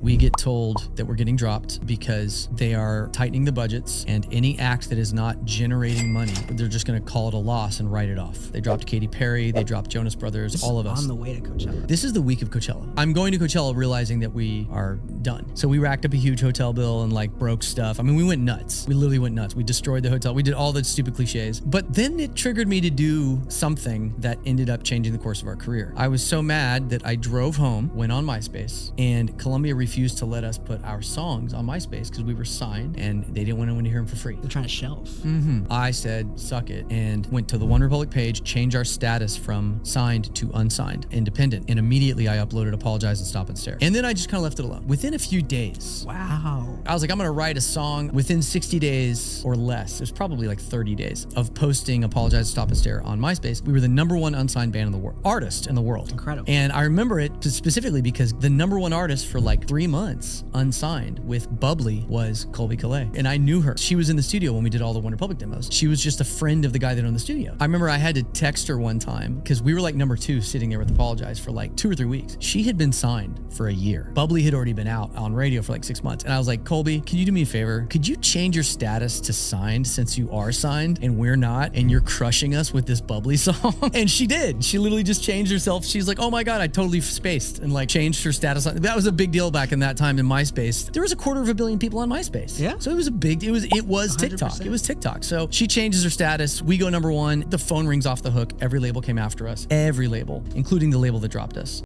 We get told that we're getting dropped because they are tightening the budgets, and any act that is not generating money, they're just going to call it a loss and write it off. They dropped Katy Perry, they dropped Jonas Brothers, all of us. On the way to Coachella. This is the week of Coachella. I'm going to Coachella realizing that we are done. So we racked up a huge hotel bill and like broke stuff. I mean, we went nuts. We literally went nuts. We destroyed the hotel. We did all the stupid cliches. But then it triggered me to do something that ended up changing the course of our career. I was so mad that I drove home, went on MySpace, and Columbia refused to let us put our songs on MySpace because we were signed and they didn't want anyone to hear them for free. They're trying to shelf. I said, suck it, and went to the OneRepublic page, changed our status from signed to unsigned, independent, and immediately I uploaded Apologize and Stop and Stare. And then I just kind of left it alone. Within a few days, Wow. I was like, I'm gonna write a song within 60 days or less. It was probably like 30 days of posting Apologize, Stop and Stare on MySpace. We were the #1 unsigned band in the world, artist in the world. Incredible. And I remember it specifically because the #1 artist for like 3 months unsigned with Bubbly was Colby Calais. And I knew her. She was in the studio when we did all the OneRepublic demos. She was just a friend of the guy that owned the studio. I remember I had to text her one time because we were like #2 sitting there with Apologize for like 2 or 3 weeks. She had been signed for a year. Bubbly had already been out on radio for like 6 months. And I was like, Colby, can you do me a favor? Could you change your status to signed since you are signed and we're not, and you're crushing us with this Bubbly song? And she did. She literally just changed herself. She's like, oh my God, I totally spaced, and like changed her status. That was a big deal back in that time in MySpace. There was 250 million people on MySpace. Yeah. So it was it was TikTok. 100%. It was TikTok. So she changes her status. We go #1. The phone rings off the hook. Every label came after us. Every label, including the label that dropped us.